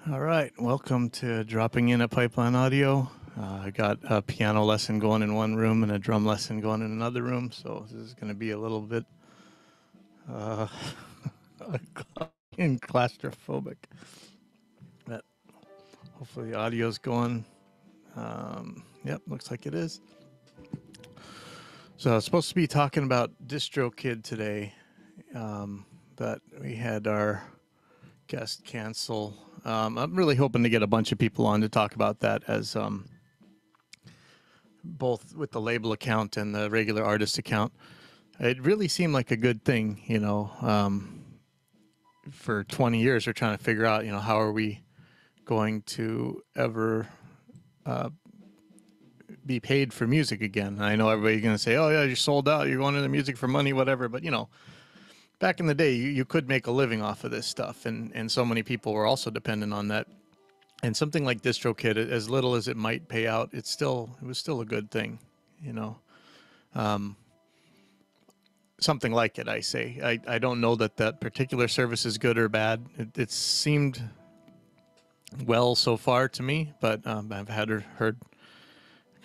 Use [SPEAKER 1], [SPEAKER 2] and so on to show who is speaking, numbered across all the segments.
[SPEAKER 1] All right, welcome to dropping in at Pipeline Audio. I got a piano lesson going in one room and a drum lesson going in another room, so this is going to be a little bit claustrophobic. But hopefully the audio's going. Yep, looks like it is. So I was supposed to be talking about DistroKid today, but we had our guest cancel. I'm really hoping to get a bunch of people on to talk about that, as both with the label account and the regular artist account. It really seemed like a good thing, you know. For 20 years, we're trying to figure out, you know, how are we going to ever be paid for music again? And I know everybody's going to say, oh, yeah, you're sold out. You're going into music for money, whatever. But, you know, back in the day, you could make a living off of this stuff. And so many people were also dependent on that. And something like DistroKid, as little as it might pay out, it was still a good thing, you know. Something like it, I say. I don't know that particular service is good or bad. It seemed well so far to me, but I've heard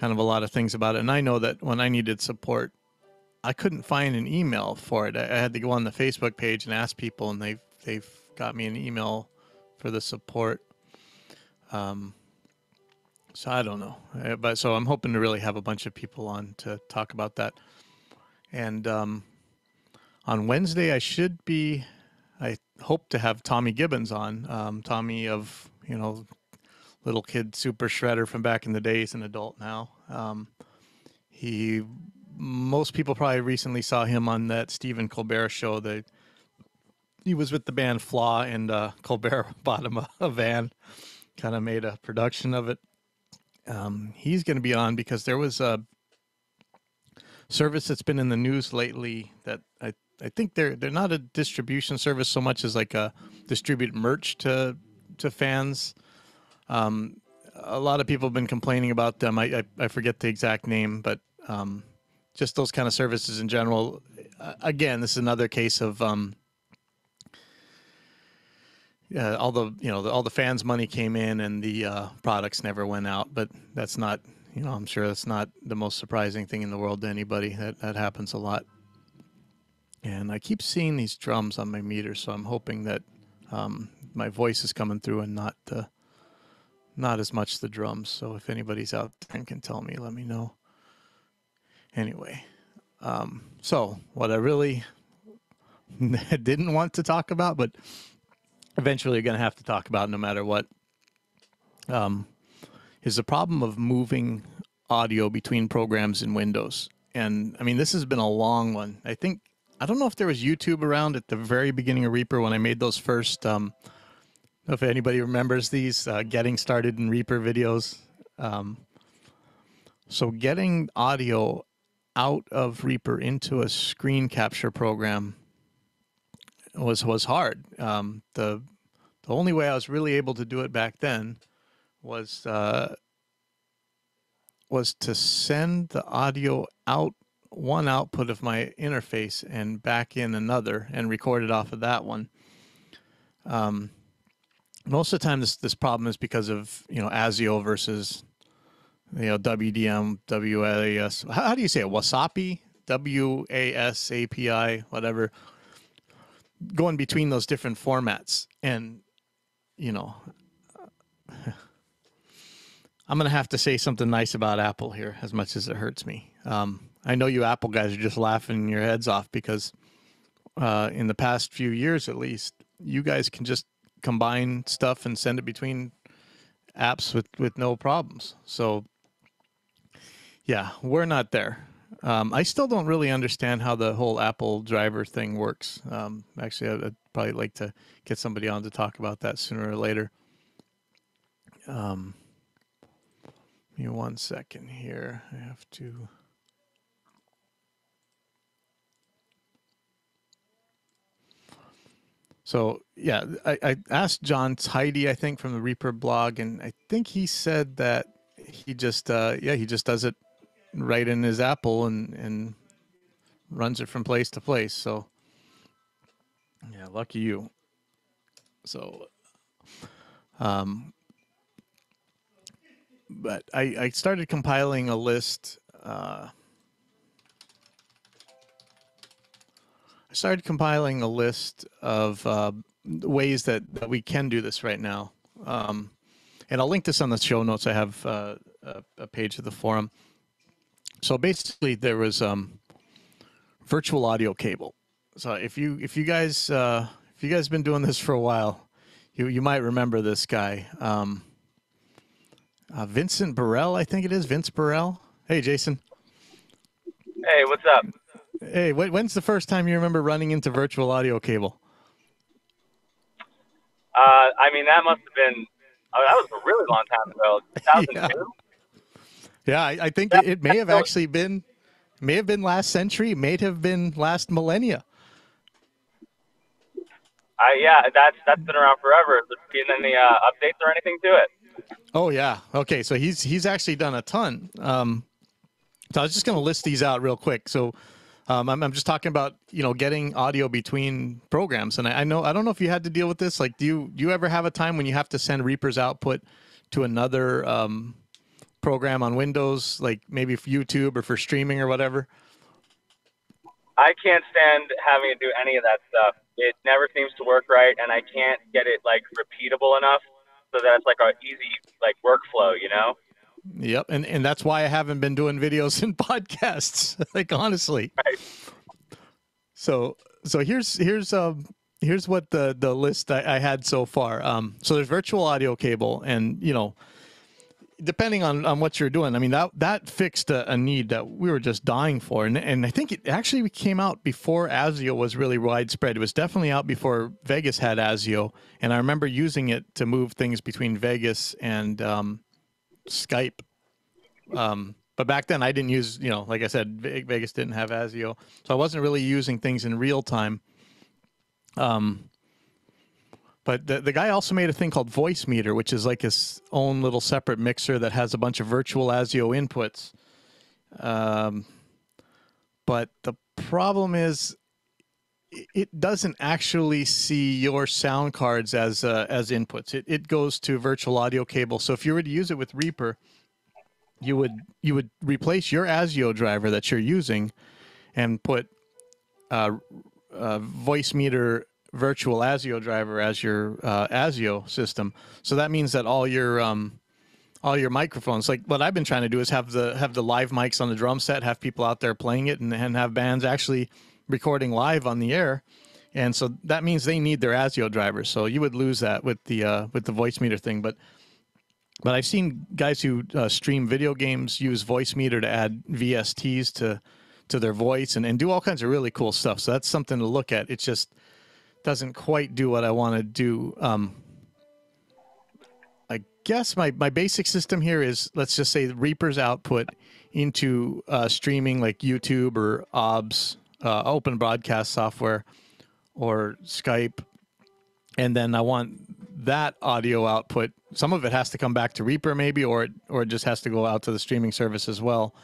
[SPEAKER 1] kind of a lot of things about it. And I know that when I needed support, I couldn't find an email for it. I had to go on the Facebook page and ask people, and they've got me an email for the support. So I don't know. But so I'm hoping to really have a bunch of people on to talk about that. And on Wednesday, I hope to have Tommy Gibbons on. Tommy of, you know, little kid super shredder from back in the day. He's an adult now. Most people probably recently saw him on that Stephen Colbert show. He was with the band Flaw, and Colbert bought him a van, kind of made a production of it. He's going to be on because there was a service that's been in the news lately that I think they're not a distribution service so much as like a distribute merch to fans. A lot of people have been complaining about them. I forget the exact name, but just those kind of services in general. Again, this is another case of all the fans' money came in and the products never went out. But that's not, you know, I'm sure that's not the most surprising thing in the world to anybody. That happens a lot. And I keep seeing these drums on my meter, so I'm hoping that my voice is coming through and not as much the drums. So if anybody's out there and can tell me, let me know. Anyway, so what I really didn't want to talk about, but eventually you're going to have to talk about no matter what, is the problem of moving audio between programs in Windows. And I mean, this has been a long one. I don't know if there was YouTube around at the very beginning of Reaper when I made those first, if anybody remembers these getting started in Reaper videos. So getting audio out of Reaper into a screen capture program was hard. The only way I was really able to do it back then was to send the audio out one output of my interface and back in another and record it off of that one. Most of the time, this problem is because of, you know, ASIO versus, you know, WDM, WAS. How do you say it? Wasapi, WAS API, whatever. Going between those different formats, and you know, I'm gonna have to say something nice about Apple here, as much as it hurts me. I know you Apple guys are just laughing your heads off because in the past few years, at least, you guys can just combine stuff and send it between apps with no problems. So yeah, we're not there. I still don't really understand how the whole Apple driver thing works. Actually, I'd probably like to get somebody on to talk about that sooner or later. Give me 1 second here. I have to. So yeah, I asked John Tidy, I think, from the Reaper blog, and I think he said that he just he just does it right in his Apple and runs it from place to place. So yeah, lucky you. So but I started compiling a list. I started compiling a list of ways that we can do this right now. And I'll link this on the show notes. I have a page of the forum. So basically, there was virtual audio cable. So if you guys been doing this for a while, you might remember this guy, Vincent Burrell, I think it is Vince Burrell. Hey, Jason.
[SPEAKER 2] Hey, what's up?
[SPEAKER 1] Hey, when's the first time you remember running into virtual audio cable?
[SPEAKER 2] I mean, that must have been, that was a really long time ago.
[SPEAKER 1] Yeah,
[SPEAKER 2] 2002?
[SPEAKER 1] yeah. I think
[SPEAKER 2] That,
[SPEAKER 1] it may have actually been, may have been last century, may have been last millennia.
[SPEAKER 2] yeah, that's been around forever. Has there been any updates or anything to it?
[SPEAKER 1] Oh yeah. Okay, so he's actually done a ton. So I was just going to list these out real quick. So I'm just talking about getting audio between programs, and I don't know if you had to deal with this. Like, do you ever have a time when you have to send Reaper's output to another program on Windows, like maybe for YouTube or for streaming or whatever?
[SPEAKER 2] I can't stand having to do any of that stuff. It never seems to work right, and I can't get it like repeatable enough so that it's like an easy like workflow, you know?
[SPEAKER 1] Yep, and that's why I haven't been doing videos and podcasts. Like honestly.
[SPEAKER 2] Right.
[SPEAKER 1] So here's what the list I had so far. So there's virtual audio cable, and depending on what you're doing, I mean that fixed a need that we were just dying for, and I think it actually came out before ASIO was really widespread. It was definitely out before Vegas had ASIO, and I remember using it to move things between Vegas and Skype. But back then I didn't use, like I said, Vegas didn't have ASIO, so I wasn't really using things in real time. But the guy also made a thing called Voice Meter, which is like his own little separate mixer that has a bunch of virtual ASIO inputs. But the problem is it doesn't actually see your sound cards as inputs. It goes to virtual audio cable. So if you were to use it with Reaper, you would replace your ASIO driver that you're using and put Voice Meter virtual ASIO driver as your ASIO system. So that means that all your microphones, like what I've been trying to do is have the live mics on the drum set, have people out there playing it, and have bands actually recording live on the air. And so that means they need their ASIO drivers. So you would lose that with the Voice Meter thing. But I've seen guys who stream video games use Voice Meter to add VSTs to their voice and do all kinds of really cool stuff. So that's something to look at. It just doesn't quite do what I want to do. I guess my basic system here is, let's just say, Reaper's output into streaming like YouTube or OBS, open broadcast software, or Skype. And then I want that audio output. Some of it has to come back to Reaper maybe, or it just has to go out to the streaming service as well.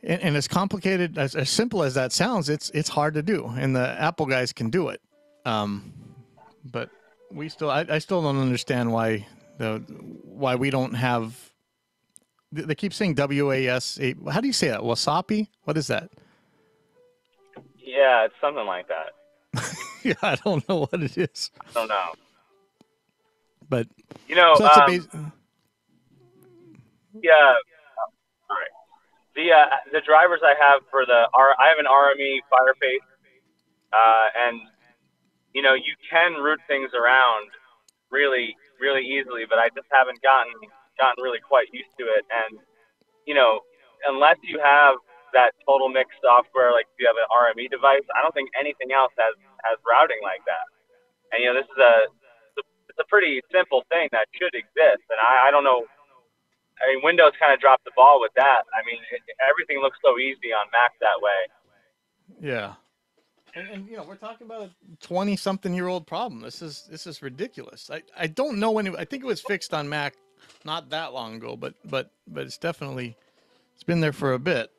[SPEAKER 1] And as complicated, as simple as that sounds, it's hard to do. And the Apple guys can do it. But I still don't understand why we don't have. They keep saying WAS. How do you say that? Wasapi? What is that?
[SPEAKER 2] Yeah, it's something like that.
[SPEAKER 1] Yeah, I don't know what it is.
[SPEAKER 2] I don't know.
[SPEAKER 1] But
[SPEAKER 2] You know,
[SPEAKER 1] so that's a base.
[SPEAKER 2] yeah. All right. The drivers I have for I have an RME Fireface, and you can route things around really easily, but I just haven't gotten really quite used to it. And you know, unless you have that total mix software, like if you have an RME device, I don't think anything else has routing like that. And this is it's a pretty simple thing that should exist. And I don't know. I mean, Windows kind of dropped the ball with that. I mean, everything looks so easy on Mac that way.
[SPEAKER 1] Yeah. And we're talking about a 20-something-year-old problem. This is ridiculous. I don't know when I think it was fixed on Mac not that long ago, but it's definitely it's been there for a bit.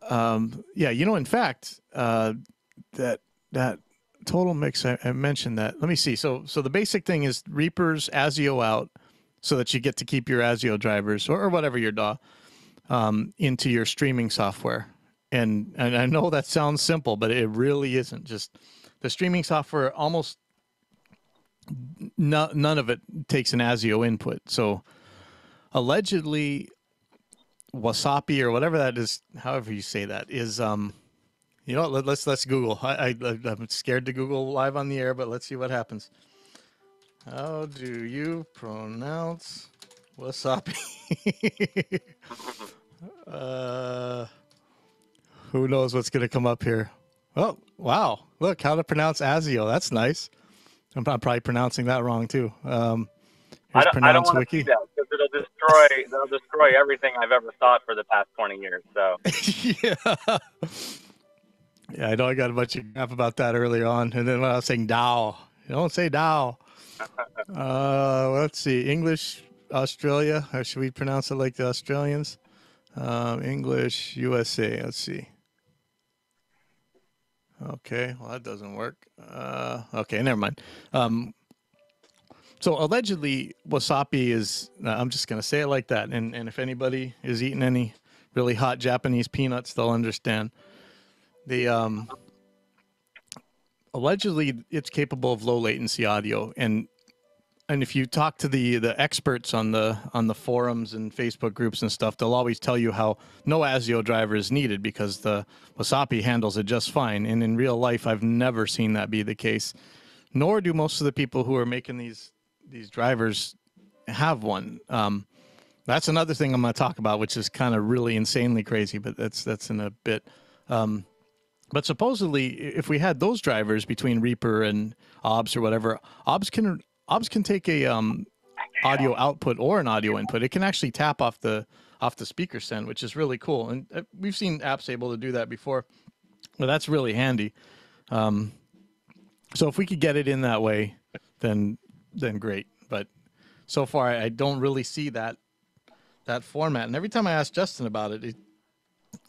[SPEAKER 1] Yeah, in fact, that total mix I mentioned that. Let me see. So the basic thing is Reaper's ASIO out, so that you get to keep your ASIO drivers or whatever your DAW into your streaming software. And I know that sounds simple, but it really isn't. Just the streaming software, almost none of it takes an ASIO input. So allegedly, Wasapi or whatever that is, however you say that, is let's Google. I'm scared to Google live on the air, but let's see what happens. How do you pronounce Wasapi? Who knows what's going to come up here? Oh, wow. Look, how to pronounce ASIO. That's nice. I'm probably pronouncing that wrong, too. Here's
[SPEAKER 2] I don't
[SPEAKER 1] Pronounce
[SPEAKER 2] want to see
[SPEAKER 1] Wiki.
[SPEAKER 2] that because it'll destroy everything I've ever thought for the past 20 years. So
[SPEAKER 1] Yeah. Yeah, I know I got a bunch of crap about that earlier on. And then when I was saying DAO, you don't say DAO. Let's see. English, Australia. Or should we pronounce it like the Australians? English, USA. Let's see. Okay, well, that doesn't work. Okay, never mind. So allegedly, Wasapi is, I'm just going to say it like that. And if anybody is eating any really hot Japanese peanuts, they'll understand. The allegedly, it's capable of low latency audio. And if you talk to the experts on the forums and Facebook groups and stuff, they'll always tell you how no ASIO driver is needed because the Wasapi handles it just fine. And in real life, I've never seen that be the case. Nor do most of the people who are making these drivers have one. That's another thing I'm going to talk about, which is kind of really insanely crazy, but that's in a bit. But supposedly, if we had those drivers between Reaper and OBS or whatever, OBS can take a audio output or an audio input. It can actually tap off the speaker send, which is really cool. And we've seen apps able to do that before, but that's really handy. So if we could get it in that way, then great. But so far, I don't really see that format. And every time I ask Justin about it,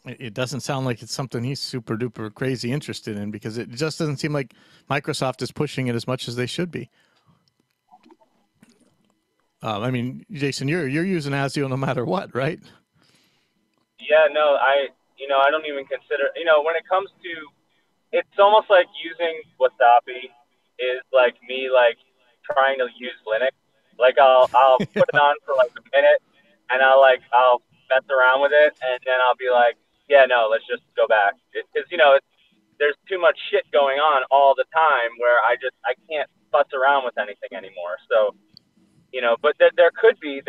[SPEAKER 1] it doesn't sound like it's something he's super duper crazy interested in, because it just doesn't seem like Microsoft is pushing it as much as they should be. I mean, Jason, you're using ASIO no matter what, right?
[SPEAKER 2] yeah, no, I don't even consider, when it comes to, it's almost like using Wasapi is like me like trying to use Linux. Like I'll put it on for like a minute and I'll mess around with it and then I'll be like, yeah, no, let's just go back. Because there's too much shit going on all the time where I can't fuss around with anything anymore. So but there could be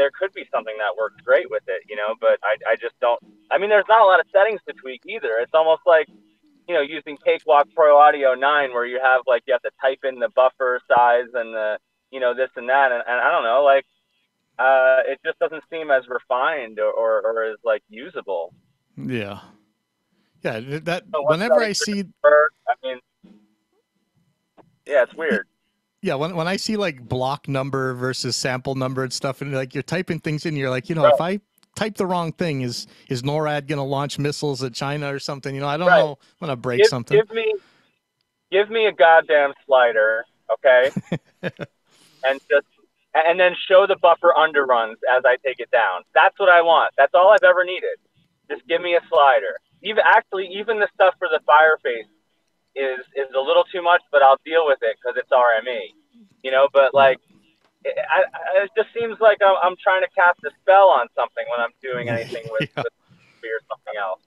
[SPEAKER 2] something that works great with it, but I just don't. I mean, there's not a lot of settings to tweak either. It's almost like using Cakewalk Pro Audio 9 where you have to type in the buffer size and the this and that, and I don't know, like it just doesn't seem as refined or as usable.
[SPEAKER 1] Yeah. Yeah, that
[SPEAKER 2] So what
[SPEAKER 1] whenever I
[SPEAKER 2] settings
[SPEAKER 1] see,
[SPEAKER 2] I mean, yeah, it's weird.
[SPEAKER 1] yeah, when I see like block number versus sample number and stuff, and like you're typing things in, you're like,
[SPEAKER 2] Right.
[SPEAKER 1] if I type the wrong thing, is NORAD going to launch missiles at China or something? I don't
[SPEAKER 2] Right.
[SPEAKER 1] know. I'm going to break something.
[SPEAKER 2] Give me a goddamn slider, okay, and then show the buffer underruns as I take it down. That's what I want. That's all I've ever needed. Just give me a slider. Even the stuff for the Fireface is a little too much, but I'll deal with it because it's RME. But it just seems like I'm trying to cast a spell on something when I'm doing anything with
[SPEAKER 1] Yeah.
[SPEAKER 2] or something else.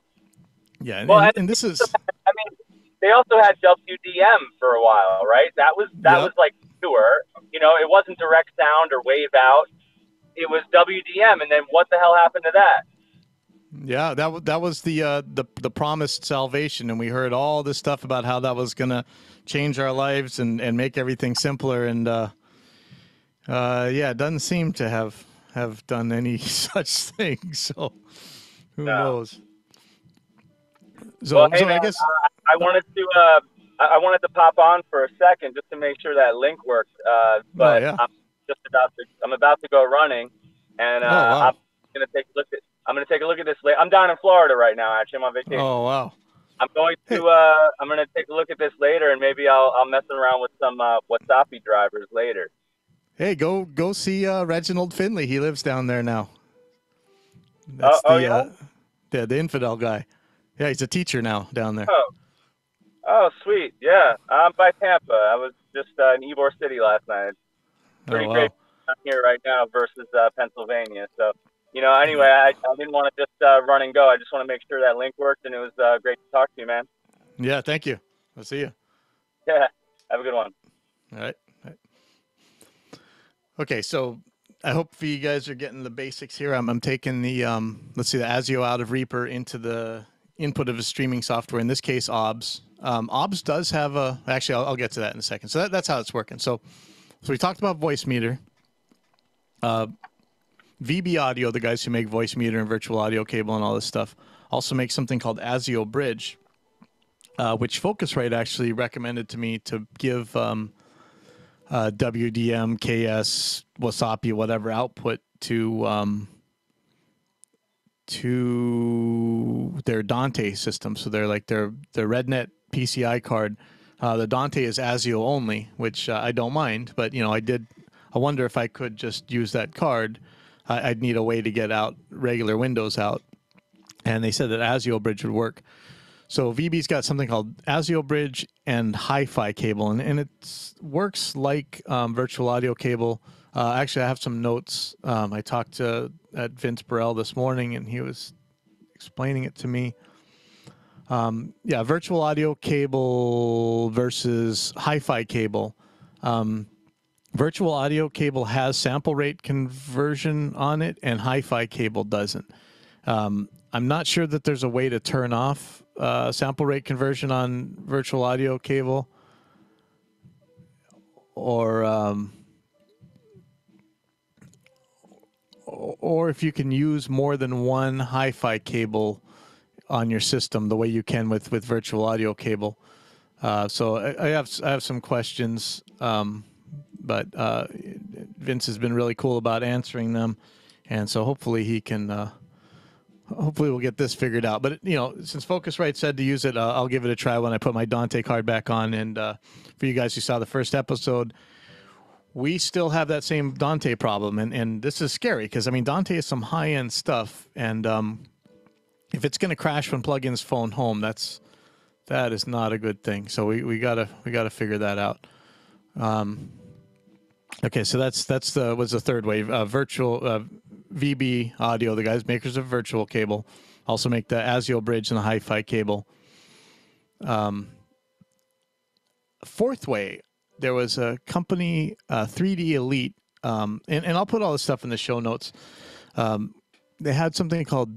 [SPEAKER 1] Yeah,
[SPEAKER 2] Well,
[SPEAKER 1] and
[SPEAKER 2] they also had WDM for a while, right? That was
[SPEAKER 1] Yep.
[SPEAKER 2] like it wasn't direct sound or wave out. It was WDM, and then what the hell happened to that?
[SPEAKER 1] Yeah, that was the promised salvation, and we heard all this stuff about how that was gonna change our lives and make everything simpler, and yeah, it doesn't seem to have done any such thing. So who
[SPEAKER 2] No.
[SPEAKER 1] knows?
[SPEAKER 2] Well,
[SPEAKER 1] So
[SPEAKER 2] hey
[SPEAKER 1] so I
[SPEAKER 2] man,
[SPEAKER 1] guess
[SPEAKER 2] I wanted to I wanted to pop on for a second just to make sure that link worked.
[SPEAKER 1] oh
[SPEAKER 2] But
[SPEAKER 1] yeah,
[SPEAKER 2] I'm about to go running, and
[SPEAKER 1] oh wow,
[SPEAKER 2] I'm gonna take a look at this later. I'm down in Florida right now. Actually, I'm on vacation.
[SPEAKER 1] oh wow. Hey,
[SPEAKER 2] I'm gonna take a look at this later, and maybe I'll mess around with some Wasapi drivers later.
[SPEAKER 1] hey, go see Reginald Finley. He lives down there now.
[SPEAKER 2] Oh,
[SPEAKER 1] That's
[SPEAKER 2] oh yeah.
[SPEAKER 1] the infidel guy. Yeah, he's a teacher now down there.
[SPEAKER 2] Oh, oh, sweet. Yeah, I'm by Tampa. I was just in Ybor City last night.
[SPEAKER 1] Oh
[SPEAKER 2] Pretty great
[SPEAKER 1] wow.
[SPEAKER 2] here right now versus Pennsylvania. So, anyway,
[SPEAKER 1] Yeah.
[SPEAKER 2] I didn't want to just run and go. I just want to make sure that link worked, and it was great to talk to you, man.
[SPEAKER 1] Yeah, thank you. I'll see you.
[SPEAKER 2] Yeah, have a good one.
[SPEAKER 1] All right. All right. Okay, so I hope you guys are getting the basics here. I'm taking the let's see, the ASIO out of Reaper into the input of a streaming software. In this case, OBS. OBS does have a. Actually, I'll get to that in a second. So that's how it's working. So we talked about voice meter. VB Audio, the guys who make voice meter and virtual audio cable and all this stuff, also make something called ASIO Bridge, which Focusrite actually recommended to me to give WDM, KS, Wasapi, whatever output to their Dante system. So they're like their RedNet PCI card. The Dante is ASIO only, which I don't mind, but I wonder if I could just use that card. I'd need a way to get out regular Windows out, and they said that ASIO Bridge would work. So VB's got something called ASIO Bridge and HiFi Cable, and it works like virtual audio cable. Actually, I have some notes. I talked at Vince Burrell this morning, and he was explaining it to me. Yeah, virtual audio cable versus HiFi cable. Virtual audio cable has sample rate conversion on it, and HiFi cable doesn't. I'm not sure that there's a way to turn off sample rate conversion on virtual audio cable, or if you can use more than one HiFi cable on your system the way you can with virtual audio cable. So I have some questions, but Vince has been really cool about answering them, and so hopefully he can. Hopefully we'll get this figured out. But since Focusrite said to use it, I'll give it a try when I put my Dante card back on. And for you guys who saw the first episode, we still have that same Dante problem, and this is scary because Dante is some high end stuff, and if it's going to crash when plug-ins phone home, that is not a good thing. So we gotta figure that out. Okay, so that's the third wave. Virtual VB Audio, the guys makers of virtual cable, also make the ASIO Bridge and the HiFi cable. Fourth way, there was a company, 3D Elite, and I'll put all this stuff in the show notes. They had something called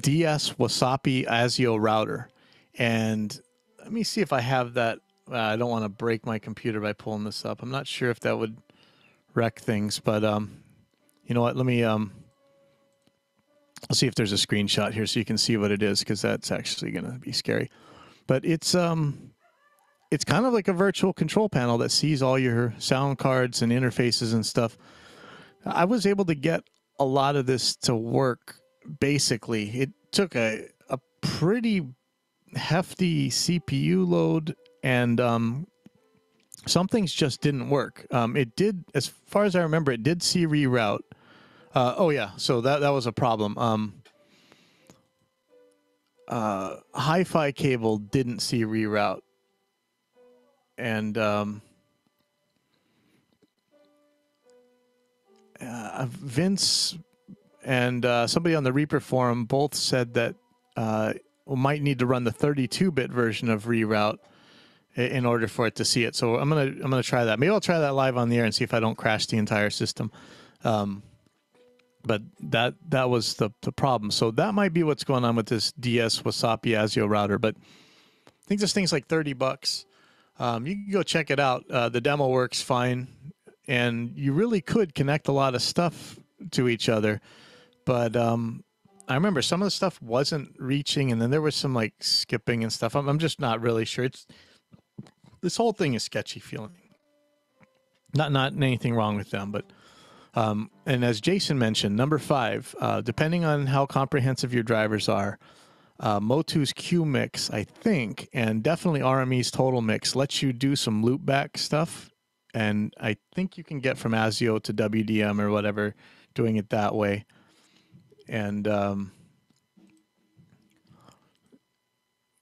[SPEAKER 1] DS Wasapi ASIO router, and let me see if I have that. I don't want to break my computer by pulling this up. I'm not sure if that would wreck things, but you know what? Let me I'll see if there's a screenshot here so you can see what it is, because that's actually going to be scary. But it's kind of like a virtual control panel that sees all your sound cards and interfaces and stuff. I was able to get a lot of this to work. Basically, it took a pretty hefty CPU load, and some things just didn't work. It did, as far as I remember, it did see reroute. Oh yeah, so that was a problem. HiFi cable didn't see reroute, and Vince and somebody on the Reaper forum both said that we might need to run the 32-bit version of reroute. in order for it to see it. So I'm gonna try that. Maybe I'll try that live on the air and see if I don't crash the entire system. But that was the problem. So that might be what's going on with this DS Wasapi ASIO router. But I think this thing's like $30. You can go check it out. The demo works fine, and you really could connect a lot of stuff to each other. But I remember some of the stuff wasn't reaching, and then there was some like skipping and stuff. I'm just not really sure. This whole thing is sketchy feeling. Not anything wrong with them, but and as Jason mentioned, number 5, depending on how comprehensive your drivers are, Motu's Q mix, I think, and definitely RME's total mix lets you do some loopback stuff, and I think you can get from ASIO to WDM or whatever doing it that way. And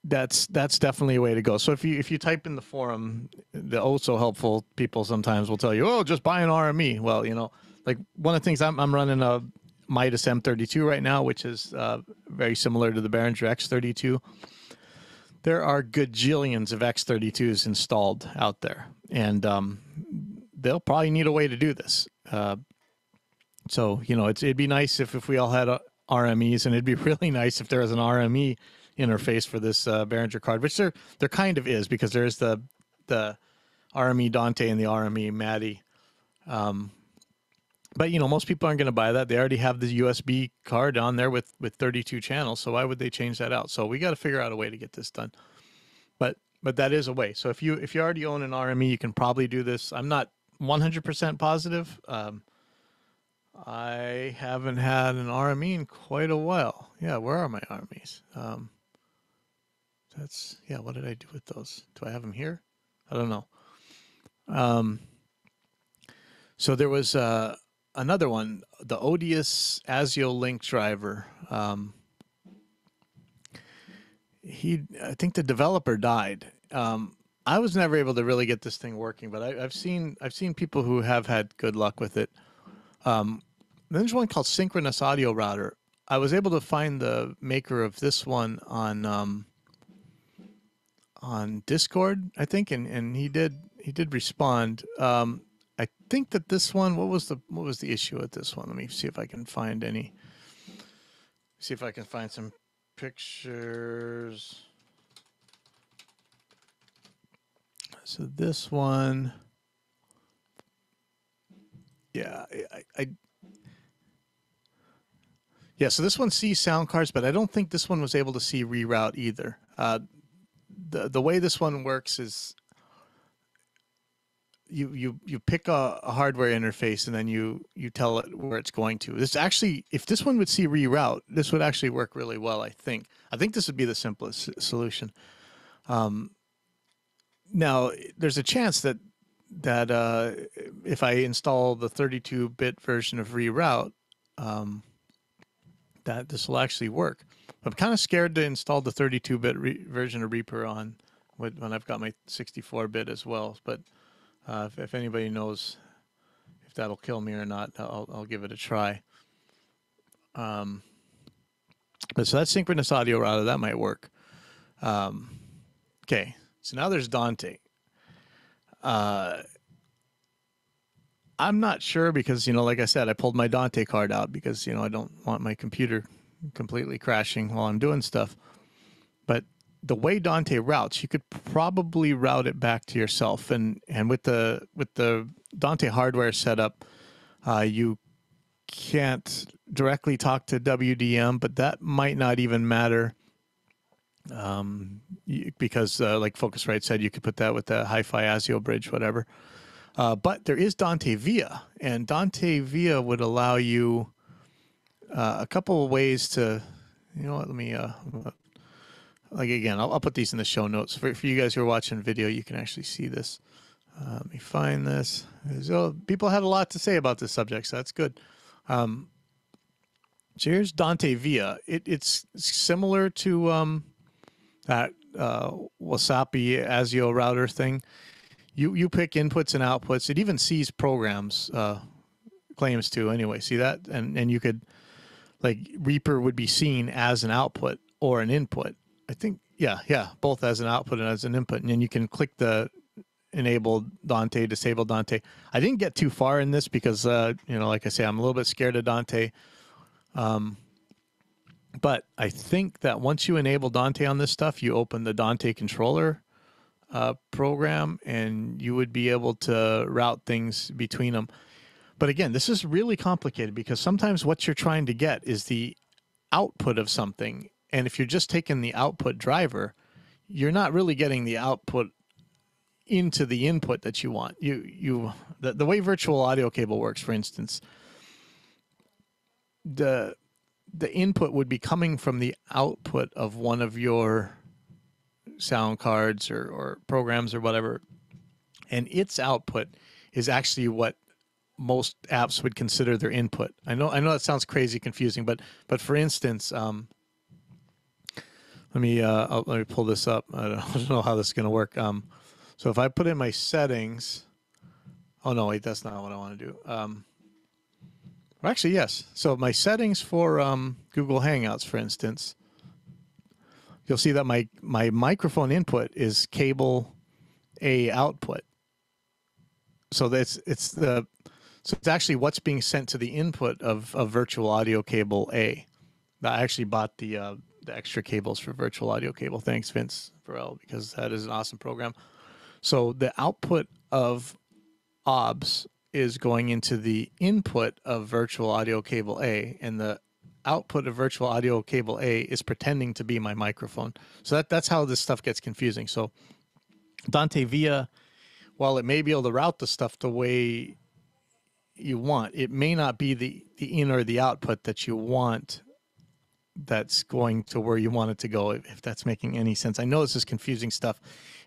[SPEAKER 1] that's definitely a way to go. So if you type in the forum, the also helpful people sometimes will tell you, oh, just buy an RME. Well, you know, like one of the things I'm running a Midas M32 right now, which is very similar to the Behringer X32. There are gajillions of X32s installed out there, and they'll probably need a way to do this. So, you know, it'd be nice if we all had RMEs, and it'd be really nice if there was an RME interface for this Behringer card, which there kind of is, because there's the RME Dante and the RME Maddie. But, you know, most people aren't going to buy that. They already have the USB card on there with 32 channels, so why would they change that out? So we got to figure out a way to get this done. But that is a way. So if you already own an RME, you can probably do this. I'm not 100% positive. I haven't had an RME in quite a while. Yeah, where are my RMEs? What did I do with those? Do I have them here? I don't know. So there was another one, the Odious ASIO Link driver. I think the developer died. I was never able to really get this thing working, but I've seen people who have had good luck with it. There's one called Synchronous Audio Router. I was able to find the maker of this one on Discord, I think, and he did respond. I think that this one, what was the issue with this one? Let me see if I can find any. See if I can find some pictures. So this one, yeah, yeah. So this one sees sound cards, but I don't think this one was able to see reroute either. The way this one works is you pick a hardware interface, and then you tell it where it's going to. This actually, if this one would see reroute, this would actually work really well. I think this would be the simplest solution. Now there's a chance that if I install the 32-bit version of reroute, that this will actually work. I'm kind of scared to install the 32-bit version of Reaper on when I've got my 64-bit as well. But if anybody knows if that'll kill me or not, I'll give it a try. But so that's Synchronous Audio Router. That might work. Okay, so now there's Dante. I'm not sure because, you know, like I said, I pulled my Dante card out because, you know, I don't want my computer completely crashing while I'm doing stuff. But the way Dante routes, you could probably route it back to yourself. And with the Dante hardware setup, you can't directly talk to WDM, but that might not even matter. Because like Focusrite said, you could put that with the HiFi ASIO bridge, whatever. But there is Dante Via, and Dante Via would allow you a couple of ways to, you know what, let me, like again, I'll put these in the show notes. For you guys who are watching video, you can actually see this. Let me find this. So people had a lot to say about this subject, so that's good. So here's Dante Via. It's similar to that Wasapi ASIO router thing. You pick inputs and outputs. It even sees programs, claims to anyway. See that? And you could, like, Reaper would be seen as an output or an input. I think Yeah, both as an output and as an input, and then you can click the enable Dante, disable Dante. I didn't get too far in this because, like I say, I'm a little bit scared of Dante. But I think that once you enable Dante on this stuff, you open the Dante controller program, and you would be able to route things between them. But again, this is really complicated because sometimes what you're trying to get is the output of something. And if you're just taking the output driver, you're not really getting the output into the input that you want. The way virtual audio cable works, for instance, the input would be coming from the output of one of your sound cards or programs or whatever, and its output is actually what most apps would consider their input. I know that sounds crazy confusing, but for instance, let me pull this up. I don't know how this is going to work. So if I put in my settings, oh no, wait, that's not what I want to do. Well, actually, yes. So my settings for Google Hangouts, for instance, you'll see that my microphone input is cable A output. So it's actually what's being sent to the input of virtual audio cable A. I actually bought the extra cables for virtual audio cable. Thanks, Vince Farrell, because that is an awesome program. So the output of OBS is going into the input of virtual audio cable A, and the output of virtual audio cable A is pretending to be my microphone. So that's how this stuff gets confusing. So Dante Via, while it may be able to route the stuff the way you want, it may not be the in or the output that you want that's going to where you want it to go, if that's making any sense. I know this is confusing stuff,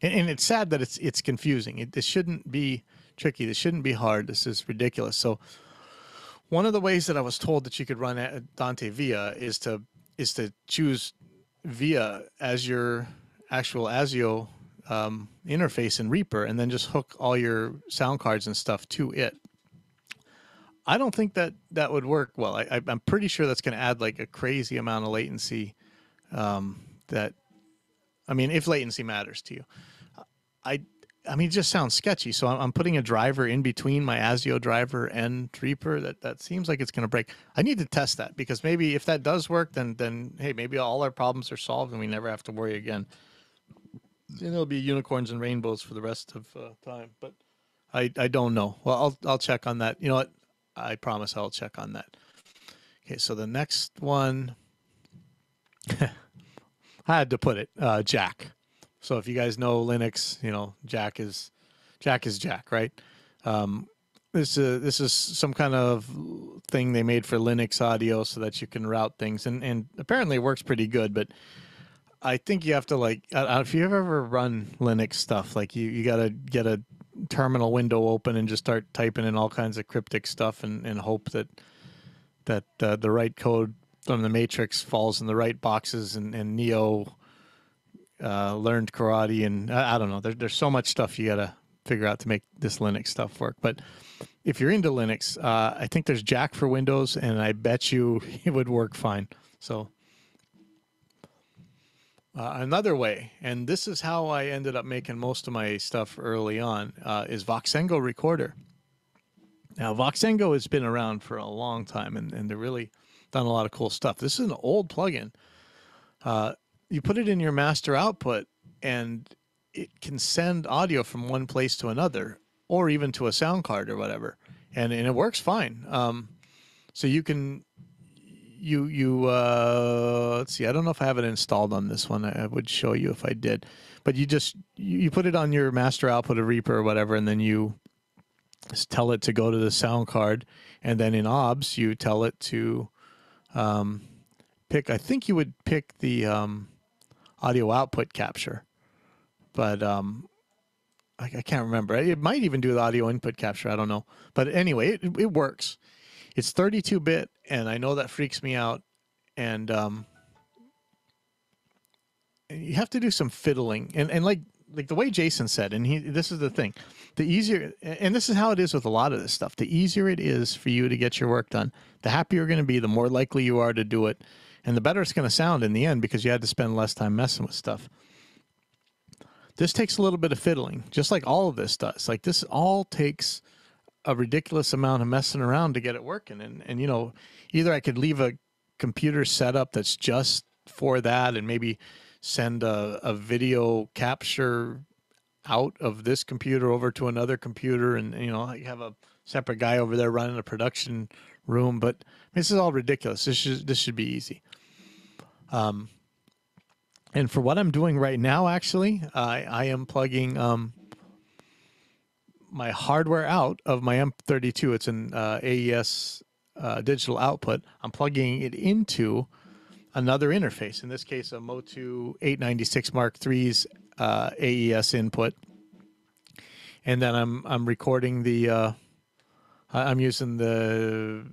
[SPEAKER 1] and it's sad that it's confusing. This shouldn't be tricky. This shouldn't be hard. This is ridiculous. So one of the ways that I was told that you could run Dante Via is to choose Via as your actual ASIO interface in Reaper, and then just hook all your sound cards and stuff to it. I don't think that would work well. I'm pretty sure that's going to add like a crazy amount of latency. If latency matters to you, it just sounds sketchy. So I'm putting a driver in between my ASIO driver and Reaper. That seems like it's going to break. I need to test that, because maybe if that does work, then hey, maybe all our problems are solved and we never have to worry again. And it'll be unicorns and rainbows for the rest of time. But I don't know. Well, I'll check on that. You know what? I promise I'll check on that. Okay, so the next one, I had to put it, Jack. So if you guys know Linux, Jack is Jack, right? This is some kind of thing they made for Linux audio so that you can route things, and apparently it works pretty good. But I think you have to, like, if you've ever run Linux stuff, like you got to get a terminal window open and just start typing in all kinds of cryptic stuff and hope that the right code from the matrix falls in the right boxes, and Neo learned karate, and I don't know. There's so much stuff you got to figure out to make this Linux stuff work. But if you're into Linux, I think there's Jack for Windows, and I bet you it would work fine. So another way, and this is how I ended up making most of my stuff early on, is Voxengo Recorder. Now, Voxengo has been around for a long time, and they're really done a lot of cool stuff. This is an old plugin. You put it in your master output, and it can send audio from one place to another, or even to a sound card or whatever, and it works fine. So you can... let's see, I don't know if I have it installed on this one. I would show you if I did, but you put it on your master output of Reaper or whatever, and then you just tell it to go to the sound card, and then in OBS you tell it to pick, I think you would pick the audio output capture, but I can't remember. It might even do the audio input capture, I don't know, but anyway, it works. It's 32-bit, and I know that freaks me out. And you have to do some fiddling, and like the way Jason said, and this is the thing, the easier, and this is how it is with a lot of this stuff, the easier it is for you to get your work done, the happier you're going to be, the more likely you are to do it, and the better it's going to sound in the end because you had to spend less time messing with stuff. This takes a little bit of fiddling, just like all of this does. Like this all takes a ridiculous amount of messing around to get it working. And you know, either I could leave a computer setup that's just for that and maybe send a video capture out of this computer over to another computer, and you know, I have a separate guy over there running a production room. But this is all ridiculous. This should be easy. And for what I'm doing right now, actually, I am plugging my hardware out of my M32. It's an AES digital output. I'm plugging it into another interface. In this case, a Motu 896 Mark III's AES input. And then I'm recording the. I'm using the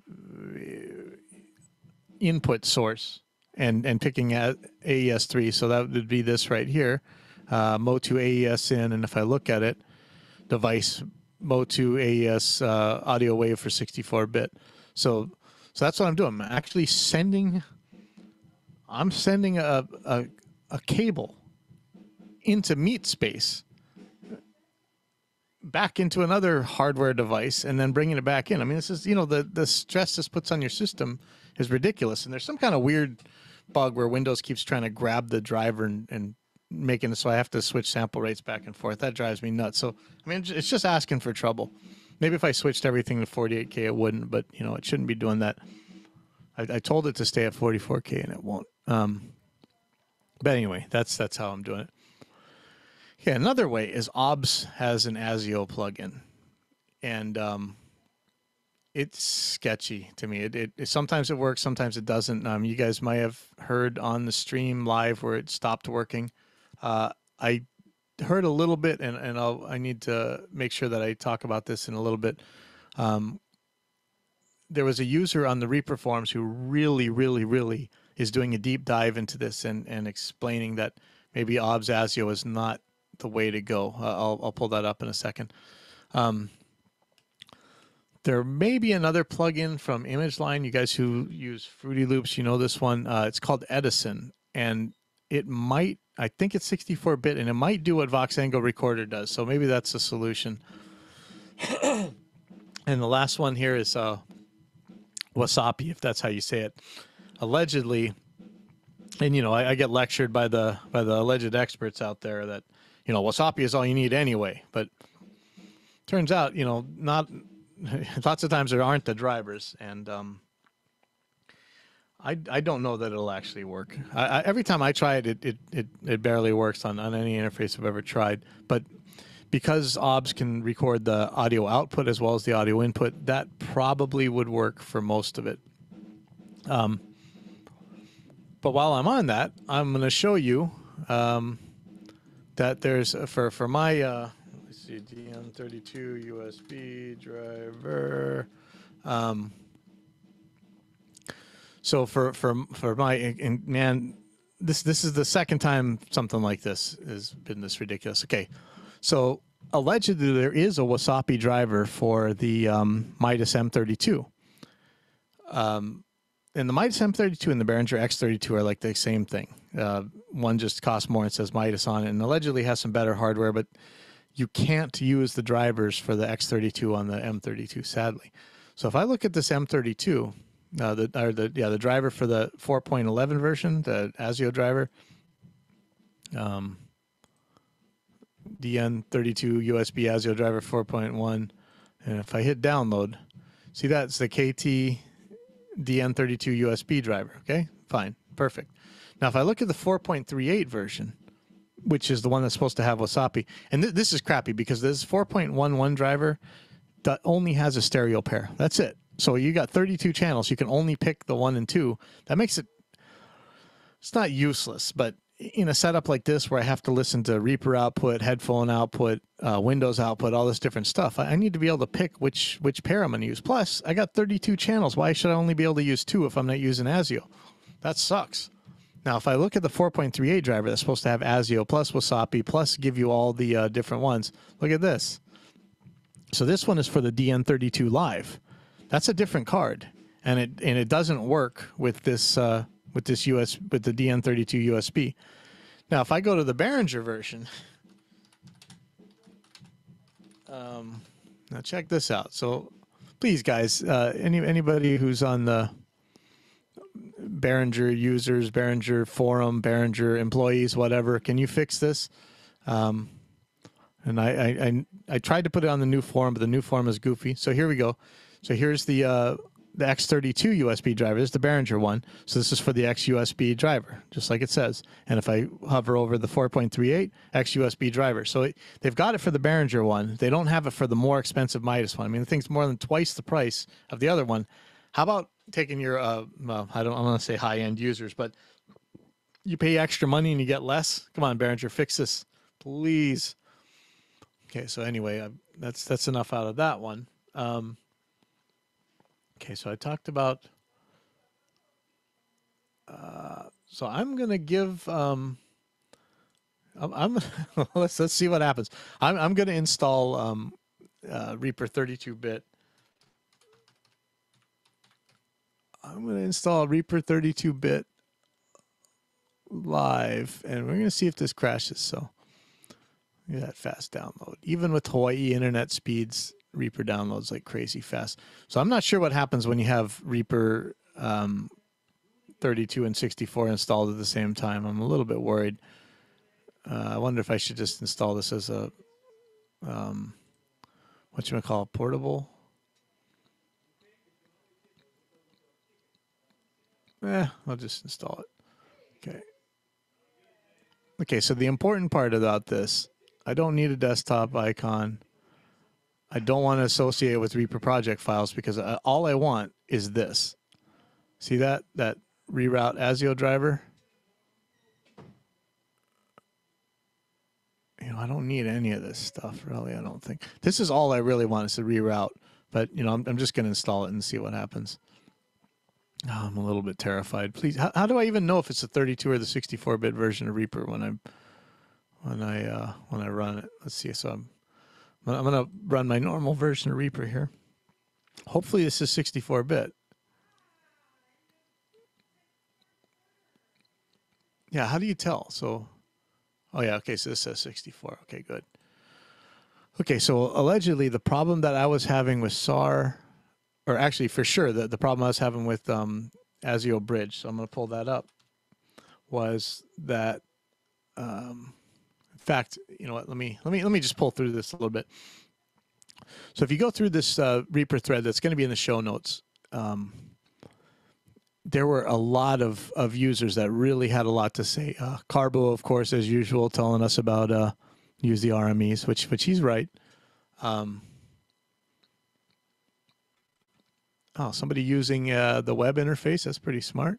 [SPEAKER 1] input source and picking at AES3. So that would be this right here, Motu AES in. And if I look at it, device Motu AES audio wave for 64-bit. So that's what I'm doing. I'm actually sending a cable into meat space back into another hardware device and then bringing it back in. I mean, this is, you know, the stress this puts on your system is ridiculous. And there's some kind of weird bug where Windows keeps trying to grab the driver and making it so I have to switch sample rates back and forth. That drives me nuts. So, I mean, it's just asking for trouble. Maybe if I switched everything to 48K, it wouldn't, but, you know, it shouldn't be doing that. I told it to stay at 44K and it won't. But anyway, that's how I'm doing it. Yeah, another way is OBS has an ASIO plugin, and it's sketchy to me. It sometimes it works, sometimes it doesn't. You guys might have heard on the stream live where it stopped working. I heard a little bit, and I need to make sure that I talk about this in a little bit. There was a user on the Reaper forums who really is doing a deep dive into this and explaining that maybe OBS ASIO is not the way to go. I'll pull that up in a second. There may be another plugin from ImageLine. You guys who use Fruity Loops, you know this one. It's called Edison, and it might, I think it's 64-bit, and it might do what Voxengo Recorder does. So maybe that's a solution. And the last one here is Wasapi, if that's how you say it. Allegedly, and you know, I get lectured by the alleged experts out there that, you know, Wasapi is all you need anyway. But turns out, you know, not lots of times there aren't the drivers, and I don't know that it'll actually work. Every time I try it, it barely works on any interface I've ever tried. But because OBS can record the audio output as well as the audio input, that probably would work for most of it. But while I'm on that, I'm going to show you that there's for my let's see, DN32 USB driver. So for my, and man, this is the second time something like this has been this ridiculous. Okay, so allegedly there is a Wasapi driver for the Midas M32. And the Midas M32 and the Behringer X32 are like the same thing. One just costs more and says Midas on it, and allegedly has some better hardware, but you can't use the drivers for the X32 on the M32, sadly. So if I look at this M32, the driver for the 4.11 version, the ASIO driver, DN32 USB ASIO driver 4.1, and if I hit download, see that's the KT DN32 USB driver. Okay, fine, perfect. Now if I look at the 4.38 version, which is the one that's supposed to have Wasapi, and this is crappy because this 4.11 driver that only has a stereo pair. That's it. So you got 32 channels. You can only pick the 1 and 2. That makes it, it's not useless, but in a setup like this where I have to listen to Reaper output, headphone output, Windows output, all this different stuff, I need to be able to pick which pair I'm going to use. Plus, I got 32 channels. Why should I only be able to use 2 if I'm not using ASIO? That sucks. Now, if I look at the 4.38 driver that's supposed to have ASIO plus Wasapi plus give you all the different ones, look at this. So this one is for the DN32 Live. That's a different card, and it doesn't work with this with this with the DN32 USB. Now, if I go to the Behringer version, now check this out. So, please, guys, anybody who's on the Behringer users, Behringer forum, Behringer employees, whatever, can you fix this? And I tried to put it on the new forum, but the new forum is goofy. So here we go. So here's the X32 USB driver. This is the Behringer one. So this is for the X USB driver, just like it says. And if I hover over the 4.38, X USB driver. So they've got it for the Behringer one. They don't have it for the more expensive Midas one. I mean, the thing's more than twice the price of the other one. How about taking your, well, I want to say high-end users, but you pay extra money and you get less? Come on, Behringer, fix this, please. Okay, so anyway, that's enough out of that one. Okay, so I talked about. So I'm gonna give. I'm let's see what happens. I'm gonna install Reaper 32-bit. I'm gonna install Reaper 32-bit live, and we're gonna see if this crashes. So. Look at that fast download. Even with Hawaii internet speeds, Reaper downloads like crazy fast. So I'm not sure what happens when you have Reaper 32 and 64 installed at the same time. I'm a little bit worried. I wonder if I should just install this as a, whatchamacallit, portable? I'll just install it. Okay. Okay, so the important part about this, I don't need a desktop icon. I don't want to associate it with Reaper project files because all I want is this. See that reroute ASIO driver? You know, I don't need any of this stuff, really, I don't think. This is all I really want is to reroute. But, you know, I'm just going to install it and see what happens. Oh, I'm a little bit terrified. Please, how do I even know if it's the 32 or the 64-bit version of Reaper when I run it? Let's see. So I'm going to run my normal version of Reaper here. Hopefully this is 64-bit. Yeah, how do you tell? So, oh yeah, okay, so this says 64. Okay, good. Okay, so allegedly the problem that I was having with SAR, or actually for sure the problem I was having with ASIO Bridge, so I'm going to pull that up, was that, in fact, you know what? Let me just pull through this a little bit. So if you go through this Reaper thread that's going to be in the show notes, there were a lot of users that really had a lot to say. Carbo, of course, as usual, telling us about use the RMEs, which he's right. Oh, somebody using the web interface. That's pretty smart.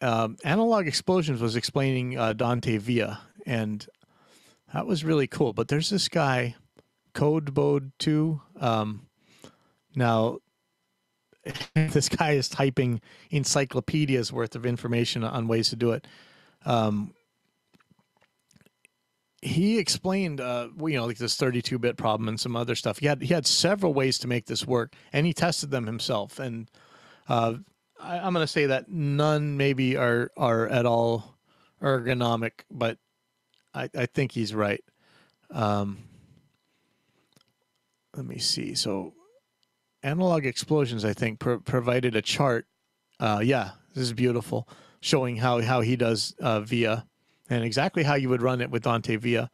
[SPEAKER 1] Analog Explosions was explaining Dante Via, and that was really cool. But there's this guy, CodeBode2. Now, this guy is typing encyclopedias worth of information on ways to do it. He explained, you know, like this 32-bit problem and some other stuff. He had several ways to make this work, and he tested them himself. And I'm going to say that none maybe are at all ergonomic, but I think he's right. Let me see. So Analog Explosions, I think, provided a chart. Yeah, this is beautiful, showing how he does Via and exactly how you would run it with Dante Via.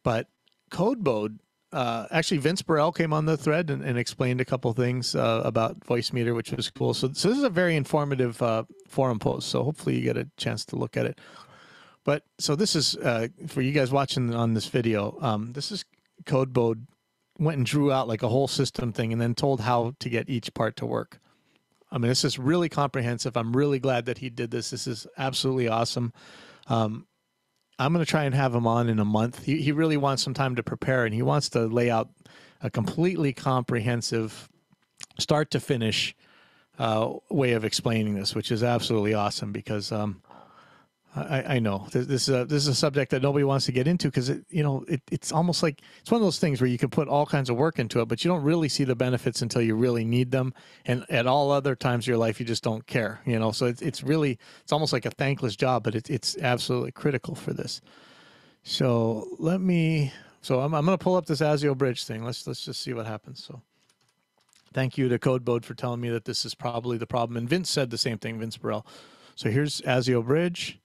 [SPEAKER 1] But CodeBode, actually Vince Burrell came on the thread and explained a couple things about Voicemeeter, which was cool. So this is a very informative forum post. So hopefully you get a chance to look at it. But so this is, for you guys watching on this video, this is CodeBode went and drew out like a whole system thing and then told how to get each part to work. I mean, this is really comprehensive. I'm really glad that he did this. This is absolutely awesome. I'm going to try and have him on in a month. He really wants some time to prepare, and he wants to lay out a completely comprehensive, start to finish way of explaining this, which is absolutely awesome because I know this is a subject that nobody wants to get into because it's almost like it's one of those things where you can put all kinds of work into it, but you don't really see the benefits until you really need them. And at all other times of your life, you just don't care. So it's really it's almost like a thankless job, but it's absolutely critical for this. So I'm going to pull up this ASIO bridge thing. Let's just see what happens. So thank you to CodeBode for telling me that this is probably the problem. And Vince said the same thing, Vince Burrell. So here's ASIO bridge.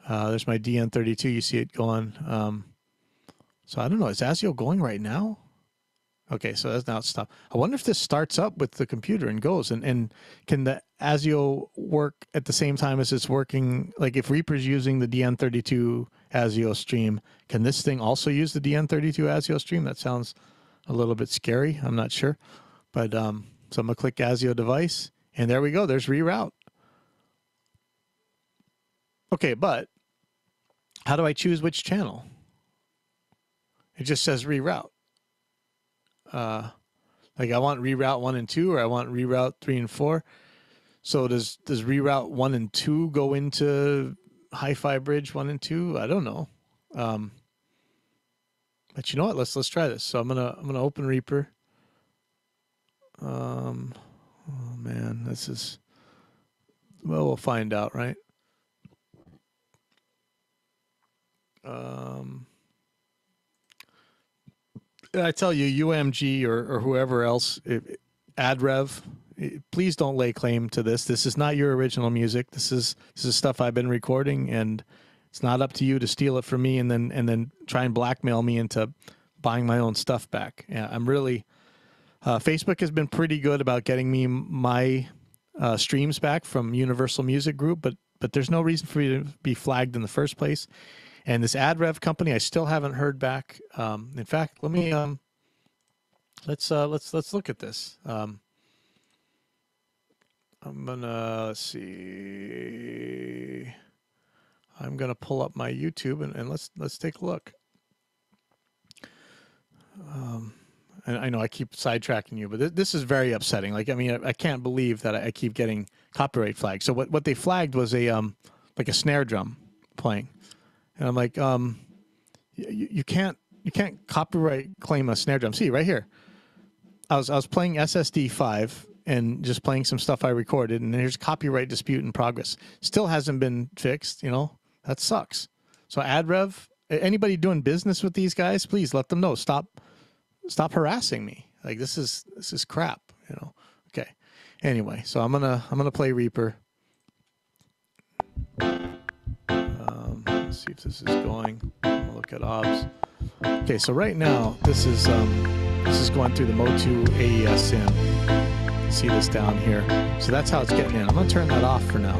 [SPEAKER 1] There's my DN32. You see it going. So I don't know. Is ASIO going right now? Okay, so that's now stopped. I wonder if this starts up with the computer and goes. And can the ASIO work at the same time as it's working? Like if Reaper's using the DN32 ASIO stream, can this thing also use the DN32 ASIO stream? That sounds a little bit scary. I'm not sure. But so I'm going to click ASIO device. And there we go. There's reroute. Okay, but how do I choose which channel? It just says reroute. Like I want reroute 1 and 2, or I want reroute 3 and 4. So does reroute 1 and 2 go into HiFi bridge 1 and 2? I don't know. But you know what? Let's try this. So I'm gonna open Reaper. Oh man, this is, well, we'll find out, right? I tell you, UMG or whoever else, AdRev, please don't lay claim to this. This is not your original music. This is stuff I've been recording, and it's not up to you to steal it from me and then try and blackmail me into buying my own stuff back. Yeah, I'm really. Facebook has been pretty good about getting me my streams back from Universal Music Group, but there's no reason for me to be flagged in the first place. And this AdRev company, I still haven't heard back. In fact, let me let's look at this. I'm gonna, let's see. I'm gonna pull up my YouTube and let's take a look. And I know I keep sidetracking you, but this is very upsetting. Like, I mean, I can't believe that I keep getting copyright flagged. So what they flagged was a like a snare drum playing. And I'm like, you can't copyright claim a snare drum. See right here, I was playing SSD 5 and just playing some stuff I recorded, and there's copyright dispute in progress. Still hasn't been fixed. That sucks. So AdRev, anybody doing business with these guys, please let them know. Stop harassing me. Like this is crap. Okay. Anyway, so I'm gonna play Reaper. Let's see if this is going. I'll look at OBS. Okay, so right now this is going through the Motu AES sim. See this down here. So that's how it's getting in. I'm gonna turn that off for now.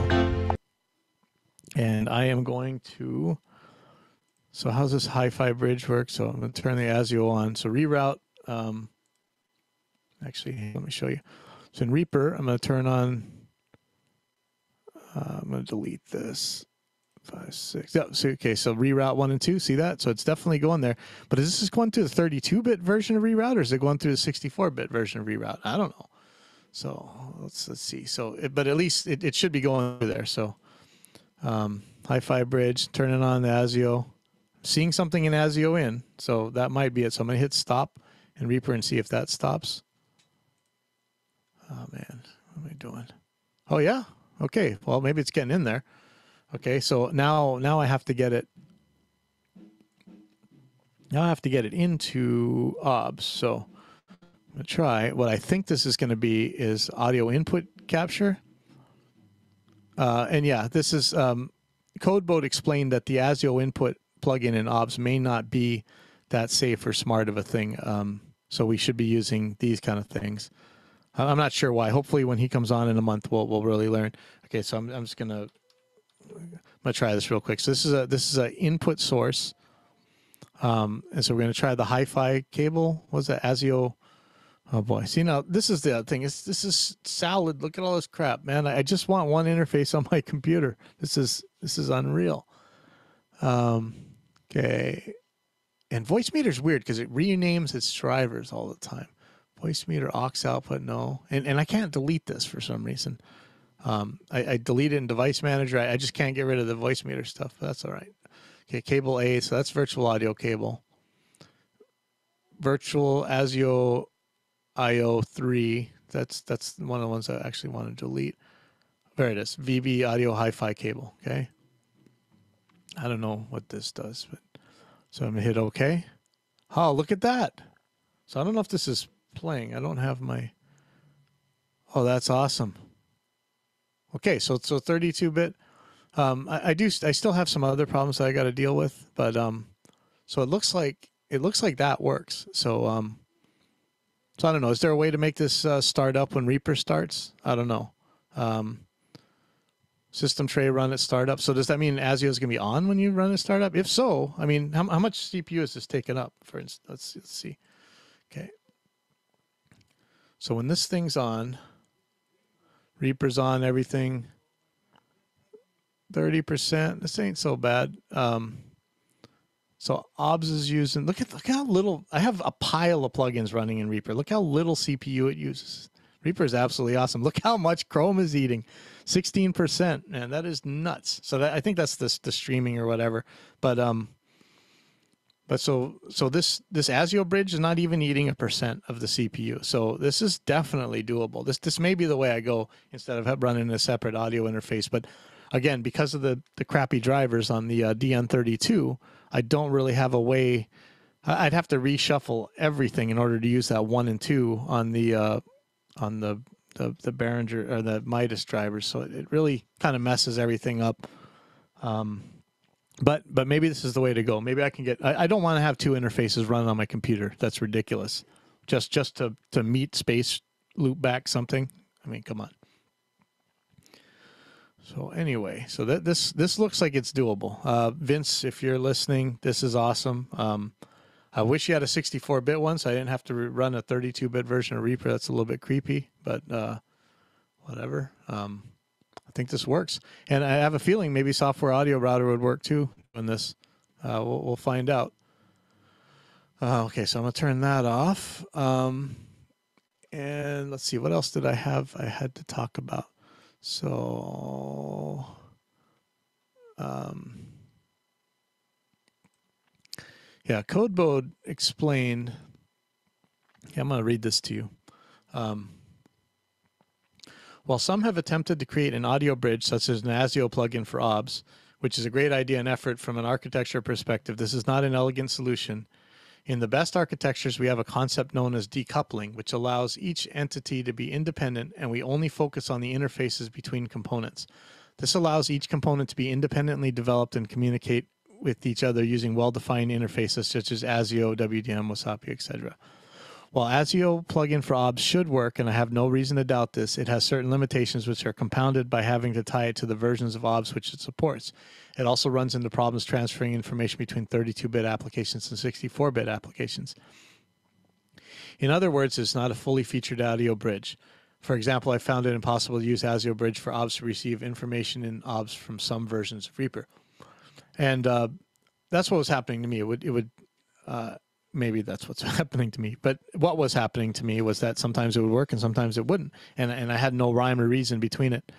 [SPEAKER 1] And I am going to. So how's this HiFi bridge work? So I'm gonna turn the ASIO on. So reroute. Actually, let me show you. So in Reaper, I'm gonna turn on. I'm gonna delete this. 5, 6. Yeah, so okay, so reroute 1 and 2, see that? So it's definitely going there. But is this going through the 32-bit version of reroute, or is it going through the 64-bit version of reroute? I don't know. So let's see. So, but at least it should be going through there. So HiFi bridge, turning on the ASIO. Seeing something in ASIO in, so that might be it. So I'm gonna hit stop in Reaper and see if that stops. Oh man, what am I doing? Oh yeah, okay. Well, maybe it's getting in there. Okay, so now I have to get it. Now I have to get it into OBS. So I'm gonna try. What I think this is going to be is audio input capture. And yeah, this is CodeBode explained that the ASIO input plugin in OBS may not be that safe or smart of a thing. So we should be using these kind of things. I'm not sure why. Hopefully, when he comes on in a month, we'll really learn. Okay, so I'm just gonna. I'm gonna try this real quick. So this is a input source, and so we're gonna try the HiFi cable. What's that? ASIO. Oh boy! See now, this is the thing. This is salad. Look at all this crap, man. I just want one interface on my computer. This is unreal. Okay, and voice meter is weird because it renames its drivers all the time. Voice meter aux output, no, and I can't delete this for some reason. I deleted in device manager. I just can't get rid of the voice meter stuff. That's all right. Okay, cable A. So that's virtual audio cable. Virtual ASIO IO3. That's one of the ones I actually want to delete. There it is. VB audio HiFi cable. Okay. I don't know what this does, but so I'm gonna hit OK. Oh, look at that. So I don't know if this is playing. I don't have my. Oh, that's awesome. Okay, so 32-bit. I still have some other problems that I got to deal with, but so it looks like that works. So so I don't know. Is there a way to make this start up when Reaper starts? I don't know. System tray run at startup. So does that mean ASIO is going to be on when you run a startup? If so, I mean, how much CPU is this taking up? For instance, let's see. Okay. So when this thing's on, Reaper's on, everything. 30%. This ain't so bad. So OBS is using. Look how little. I have a pile of plugins running in Reaper. Look how little CPU it uses. Reaper is absolutely awesome. Look how much Chrome is eating. 16%. Man, that is nuts. So I think that's the streaming or whatever. But so this ASIO bridge is not even eating 1% of the CPU. So this is definitely doable. This may be the way I go instead of running a separate audio interface. But again, because of the crappy drivers on the DN32, I don't really have a way. I'd have to reshuffle everything in order to use that 1 and 2 on the Behringer or the Midas drivers. So it really kind of messes everything up. But maybe this is the way to go. Maybe I can get. I don't want to have two interfaces running on my computer. That's ridiculous. Just to meet space loop back something. I mean, come on. So anyway, so this looks like it's doable. Vince, if you're listening, this is awesome. I wish you had a 64-bit one, so I didn't have to run a 32-bit version of Reaper. That's a little bit creepy, but whatever. I think this works, and I have a feeling maybe software audio router would work too on this. We'll find out. Okay, so I'm gonna turn that off. And let's see, what else did I have? I had to talk about. So, yeah, Codebode explained. Yeah, I'm going to read this to you. While some have attempted to create an audio bridge, such as an ASIO plugin for OBS, which is a great idea and effort from an architecture perspective, this is not an elegant solution. In the best architectures, we have a concept known as decoupling, which allows each entity to be independent, and we only focus on the interfaces between components. This allows each component to be independently developed and communicate with each other using well-defined interfaces such as ASIO, WDM, Wasapi, etc. While ASIO plugin for OBS should work, and I have no reason to doubt this, it has certain limitations which are compounded by having to tie it to the versions of OBS which it supports. It also runs into problems transferring information between 32-bit applications and 64-bit applications. In other words, it's not a fully featured audio bridge. For example, I found it impossible to use ASIO bridge for OBS to receive information in OBS from some versions of Reaper. And that's what was happening to me. Maybe that's what's happening to me. But what was happening to me was that sometimes it would work and sometimes it wouldn't. And I had no rhyme or reason between it.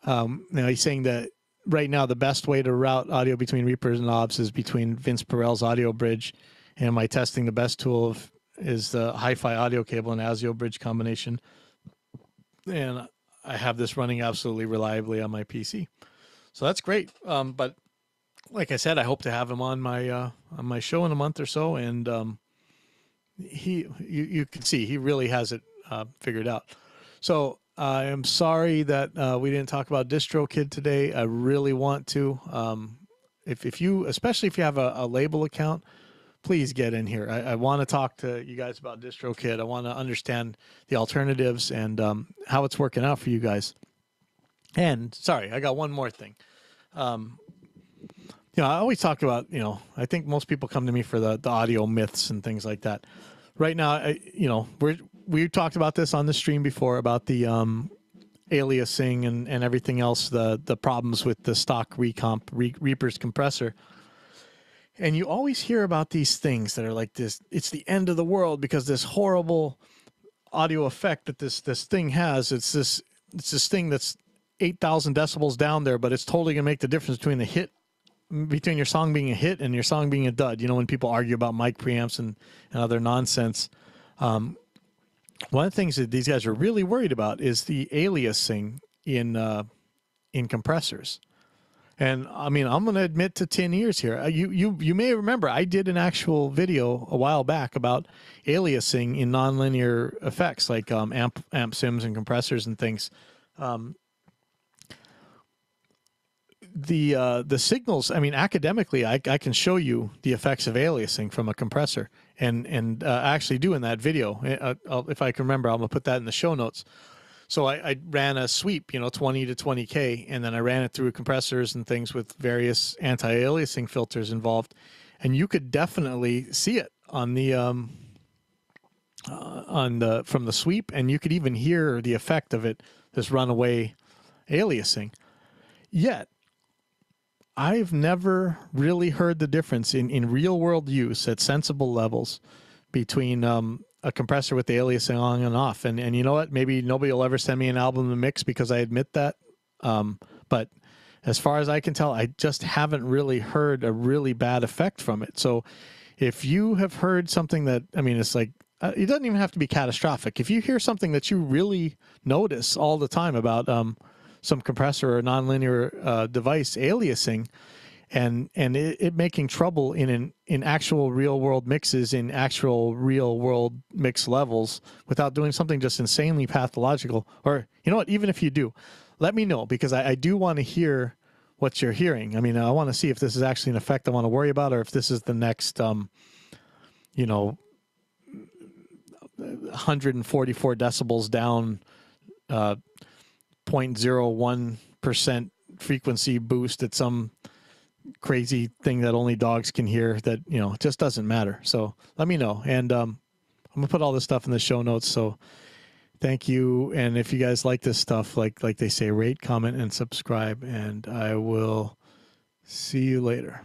[SPEAKER 1] Now he's saying that right now the best way to route audio between Reapers and OBS is between Vince Perel's audio bridge. And my testing, the best tool is the HiFi audio cable and ASIO bridge combination. And I have this running absolutely reliably on my PC. So that's great. But like I said, I hope to have him on my show in a month or so, and you can see he really has it figured out. So I am sorry that we didn't talk about DistroKid today. I really want to. If you, especially if you have a label account, please get in here. I want to talk to you guys about DistroKid. I want to understand the alternatives and how it's working out for you guys. And sorry, I got one more thing. I always talk about, I think most people come to me for the audio myths and things like that. Right now, we talked about this on the stream before about the aliasing and everything else, the problems with the stock Reaper's compressor. And you always hear about these things that are like this, it's the end of the world because this horrible audio effect that this thing has, it's this thing that's 8,000 decibels down there, but it's totally going to make the difference between your song being a hit and your song being a dud. You know, when people argue about mic preamps and other nonsense. One of the things that these guys are really worried about is the aliasing in compressors. And I mean, I'm going to admit to 10 years here. You may remember I did an actual video a while back about aliasing in nonlinear effects like amp sims and compressors and things. The signals, I mean, academically, I can show you the effects of aliasing from a compressor and actually do in that video. If I can remember, I'm going to put that in the show notes. So I ran a sweep, 20 to 20K, and then I ran it through compressors and things with various anti-aliasing filters involved. And you could definitely see it on the from the sweep, and you could even hear the effect of it, this runaway aliasing. Yet, I've never really heard the difference in real world use at sensible levels between a compressor with the aliasing on and off. And you know what? Maybe nobody will ever send me an album to mix because I admit that. But as far as I can tell, I just haven't really heard a really bad effect from it. So if you have heard something that, I mean, it's like, it doesn't even have to be catastrophic. If you hear something that you really notice all the time about some compressor or nonlinear device aliasing, and it making trouble in actual real world mixes, in actual real world mix levels, without doing something just insanely pathological. Or you know what, even if you do, let me know, because I do want to hear what you're hearing. I mean, I want to see if this is actually an effect I want to worry about, or if this is the next 144 decibels down, 0.01% frequency boost at some crazy thing that only dogs can hear, that it just doesn't matter. So let me know, and I'm gonna put all this stuff in the show notes. So thank you, and if you guys like this stuff, like they say, rate, comment, and subscribe, and I will see you later.